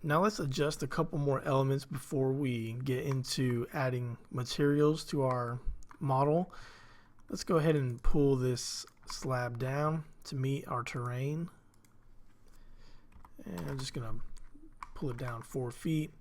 Now let's adjust a couple more elements before we get into adding materials to our model. Let's go ahead and pull this slab down to meet our terrain. And I'm just going to pull it down 4 feet.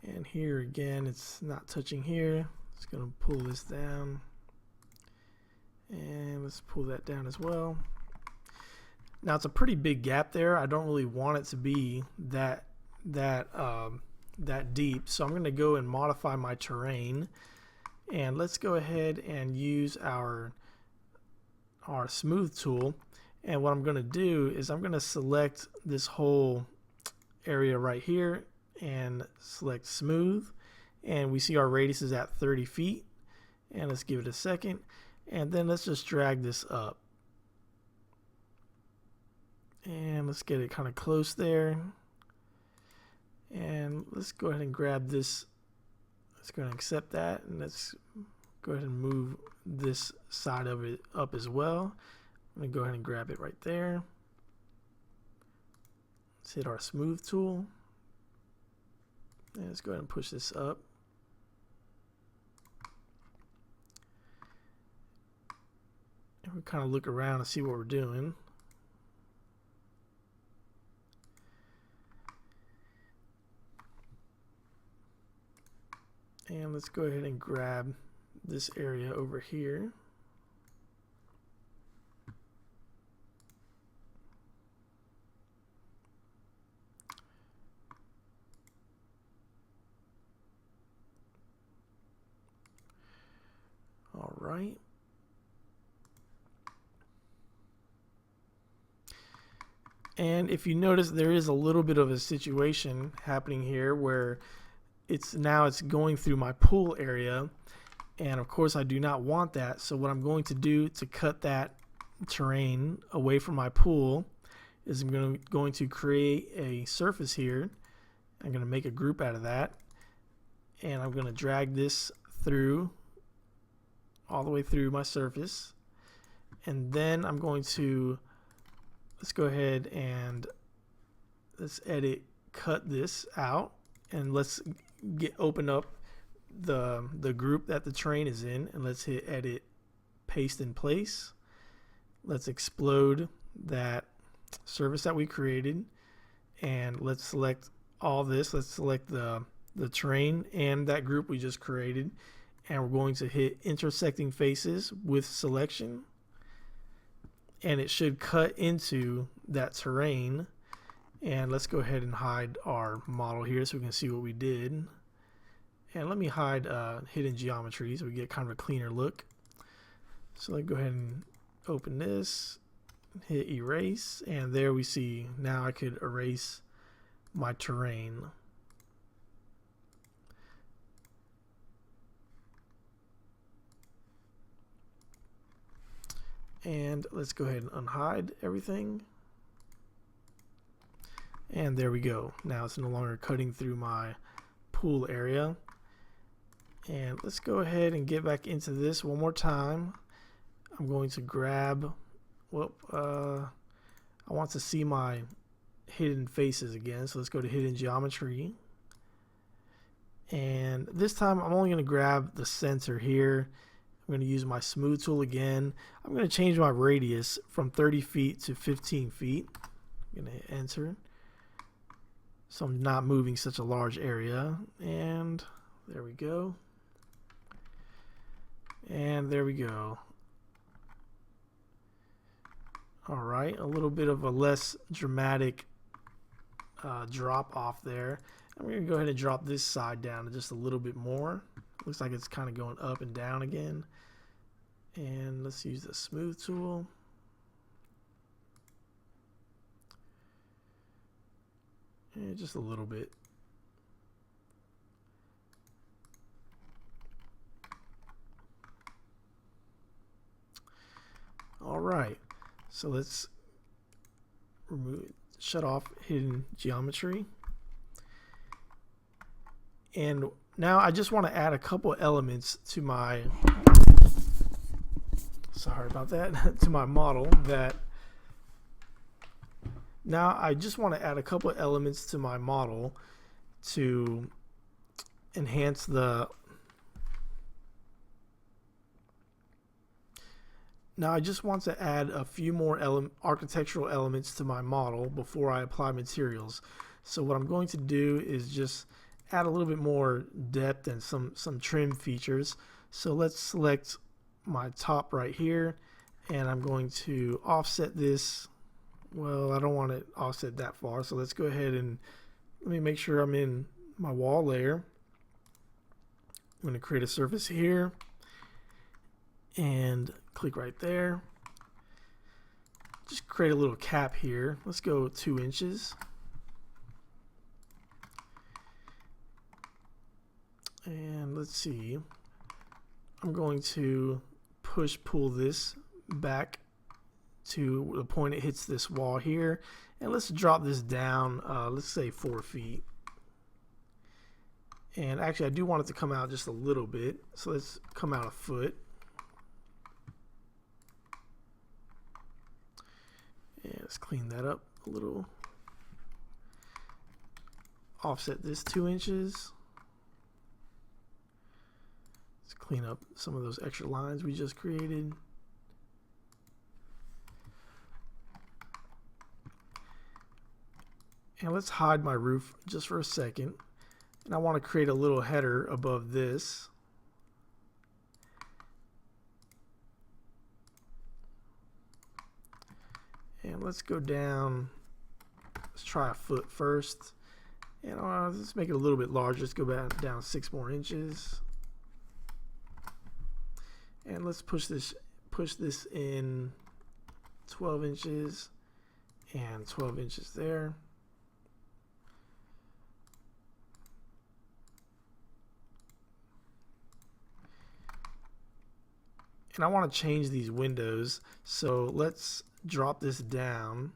And here again, it's not touching here. It's going to pull this down. And let's pull that down as well. Now it's a pretty big gap there. I don't really want it to be that deep. So I'm going to go and modify my terrain. And let's go ahead and use our smooth tool. And what I'm going to do is I'm going to select this whole area right here and select smooth. And we see our radius is at 30 feet. And let's give it a second. And then let's just drag this up. And let's get it kind of close there. And let's go ahead and grab this. Let's go ahead and accept that. And let's go ahead and move this side of it up as well. I'm going to go ahead and grab it right there. Let's hit our smooth tool. And let's go ahead and push this up. And we kind of look around and see what we're doing. And let's go ahead and grab this area over here. All right. And if you notice, there is a little bit of a situation happening here where it's going through my pool area, and of course I do not want that. So what I'm going to do to cut that terrain away from my pool is I'm going to create a surface here. I'm going to make a group out of that, and I'm going to drag this through all the way through my surface, and then I'm going to let's go ahead and let's cut this out, and let's open up the group that the terrain is in, and let's hit edit, paste in place. Let's explode that surface that we created, and let's select all this. Let's select the terrain and that group we just created, and we're going to hit intersecting faces with selection, and it should cut into that terrain. And let's go ahead and hide our model here so we can see what we did. And let me hide hidden geometry so we get kind of a cleaner look. So let's go ahead and open this, hit erase, and there we see now I could erase my terrain. And let's go ahead and unhide everything. And there we go. Now it's no longer cutting through my pool area. And let's go ahead and get back into this one more time. I'm going to grab, I want to see my hidden faces again. So let's go to hidden geometry. And this time I'm only going to grab the center here. I'm going to use my smooth tool again. I'm going to change my radius from 30 feet to 15 feet. I'm going to hit enter. So I'm not moving such a large area. And there we go. And there we go. All right, a little bit of a less dramatic drop off there. I'm going to go ahead and drop this side down just a little bit more. Looks like it's kind of going up and down again. And let's use the smooth tool. And just a little bit. All right, so let's shut off hidden geometry. And now I just want to add a couple elements to my, sorry about that, to my model Now I just want to add a couple of elements to my model to enhance the Now I just want to add a few more architectural elements to my model before I apply materials. So what I'm going to do is just add a little bit more depth and some trim features. So let's select my top right here, and I'm going to offset this. Well, I don't want it offset that far, so let's go ahead and let me make sure I'm in my wall layer. I'm going to create a surface here and click right there. Just create a little cap here. Let's go 2 inches. And let's see. I'm going to pull this back to the point it hits this wall here. And let's drop this down, let's say 4 feet. And actually I do want it to come out just a little bit. So let's come out a foot. And let's clean that up a little. Offset this 2 inches. Let's clean up some of those extra lines we just created. And let's hide my roof just for a second. And I want to create a little header above this. And let's go down, let's try a foot first. And let's make it a little bit larger. Let's go back down 6 more inches. And let's push this in 12 inches and 12 inches there. And I want to change these windows, so let's drop this down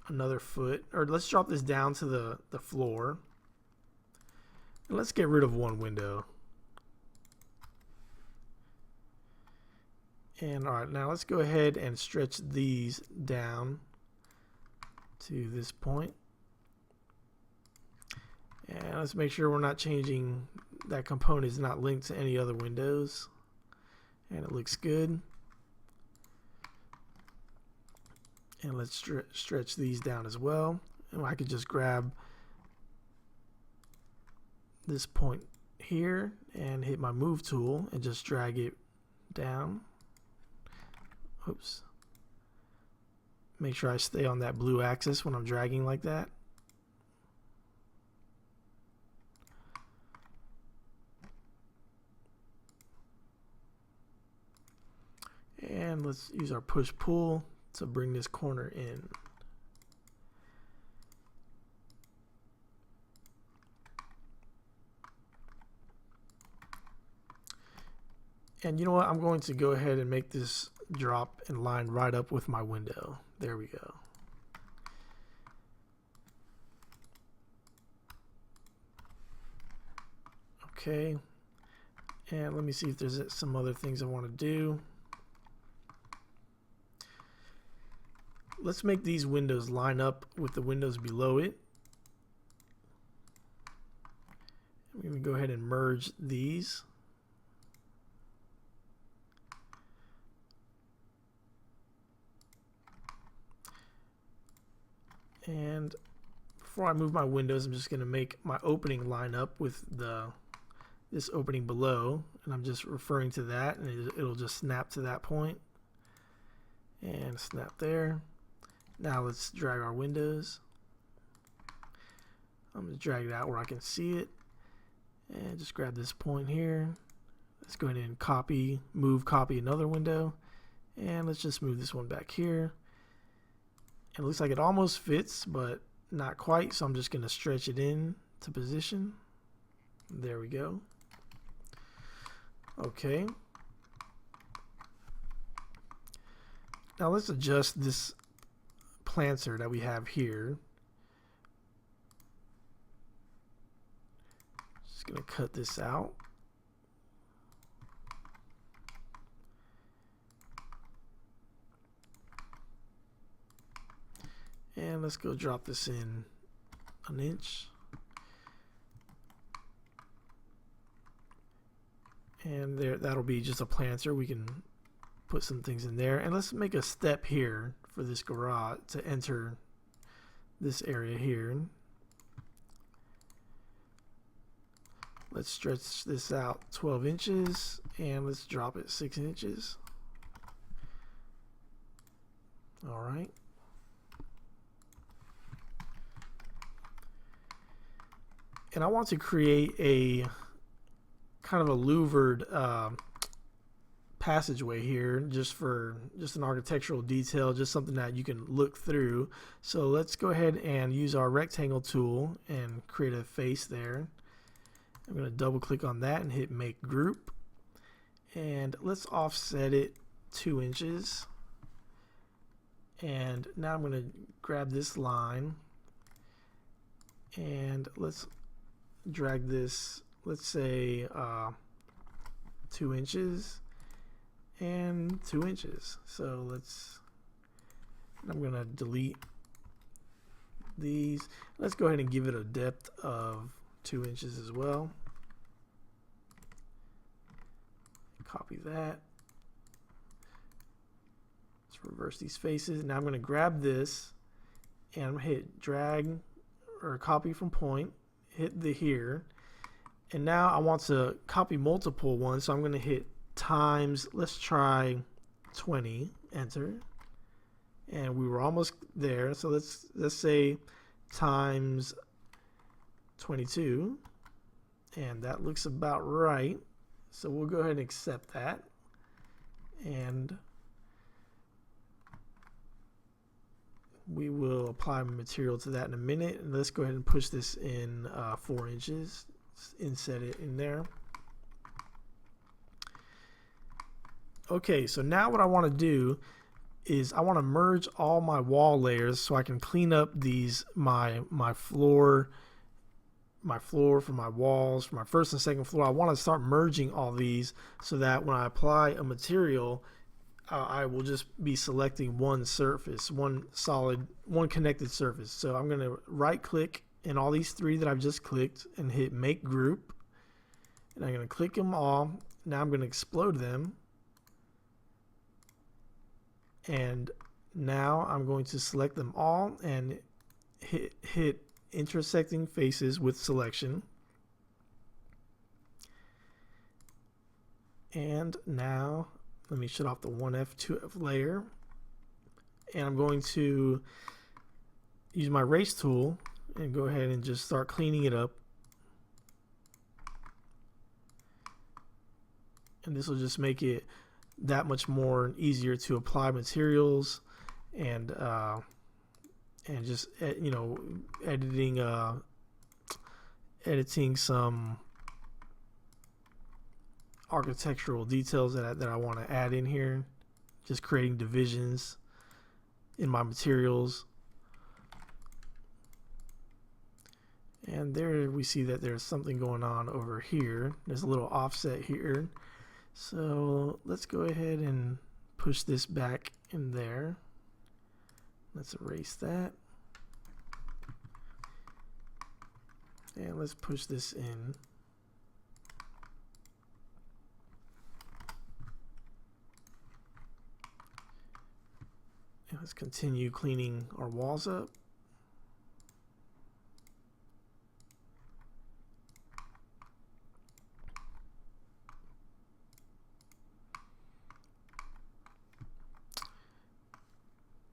another foot, or let's drop this down to the floor, and let's get rid of one window. And alright, now let's go ahead and stretch these down to this point. And let's make sure we're not changing, that component is not linked to any other windows. And it looks good. And let's stretch these down as well. And I could just grab this point here and hit my move tool and just drag it down. Oops. Make sure I stay on that blue axis when I'm dragging like that. And let's use our push-pull to bring this corner in. And you know what? I'm going to go ahead and make this drop and line right up with my window. There we go. Okay. And let me see if there's some other things I want to do. Let's make these windows line up with the windows below it. I'm going to go ahead and merge these. And before I move my windows, I'm just going to make my opening line up with this opening below, and I'm just referring to that, and it'll just snap to that point. And snap there. Now let's drag our windows. I'm going to drag it out where I can see it. And just grab this point here. Let's go ahead and copy another window. And let's just move this one back here. And it looks like it almost fits, but not quite. So I'm just going to stretch it in to position. There we go. Okay. Now let's adjust this planter that we have here. Just going to cut this out. And let's go drop this in an inch. And there, that'll be just a planter. We can put some things in there. And let's make a step here for this garage to enter this area here. Let's stretch this out 12 inches and let's drop it 6 inches. All right. And I want to create a kind of a louvered passageway here, just an architectural detail, just something that you can look through. So let's go ahead and use our rectangle tool and create a face there. I'm going to double click on that and hit make group, and let's offset it 2 inches. And now I'm going to grab this line and let's drag this, let's say 2 inches and 2 inches. So I'm going to delete these. Let's go ahead and give it a depth of 2 inches as well. Copy that. Let's reverse these faces. Now I'm going to grab this and I'm going to hit drag or copy from point, hit the here, and now I want to copy multiple ones, so I'm going to hit times, let's try 20, enter, and we were almost there. So let's say times 22, and that looks about right. So we'll go ahead and accept that, and we will apply material to that in a minute. And let's go ahead and push this in 4 inches, inset it in there. Okay, so now what I want to do is I want to merge all my wall layers so I can clean up these my floor for my walls, for my first and second floor. I want to start merging all these so that when I apply a material, I will just be selecting one surface, one connected surface. So I'm going to right click in all these three that I've just clicked and hit make group, and I'm going to click them all. Now I'm going to explode them, and now I'm going to select them all and hit intersecting faces with selection. And now let me shut off the 1F, 2F layer, and I'm going to use my erase tool and go ahead and just start cleaning it up. And this will just make it that much more easier to apply materials and just editing some architectural details that I want to add in here, just creating divisions in my materials. And there we see that there's something going on over here. There's a little offset here, so let's go ahead and push this back in there. Let's erase that, and let's push this in. And let's continue cleaning our walls up.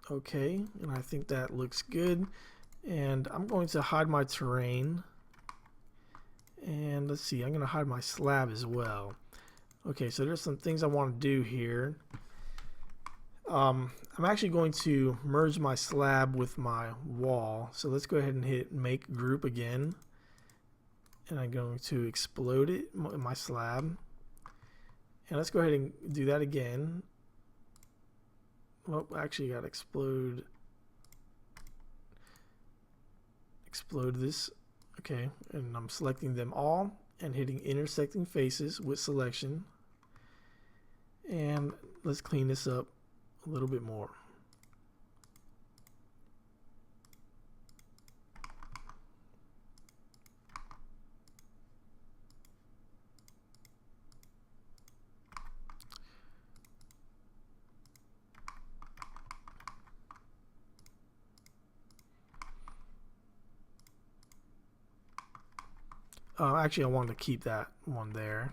Okay, and I think that looks good. And I'm going to hide my terrain. And let's see, I'm going to hide my slab as well. Okay, so there's some things I want to do here. I'm actually going to merge my slab with my wall. So let's go ahead and hit make group again. And I'm going to explode it, my slab. And let's go ahead and do that again. Well, actually, got to explode this. Okay, and I'm selecting them all and hitting intersecting faces with selection. And let's clean this up a little bit more. Actually, I wanted to keep that one there.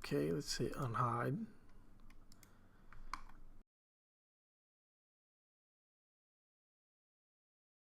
Okay, let's say unhide.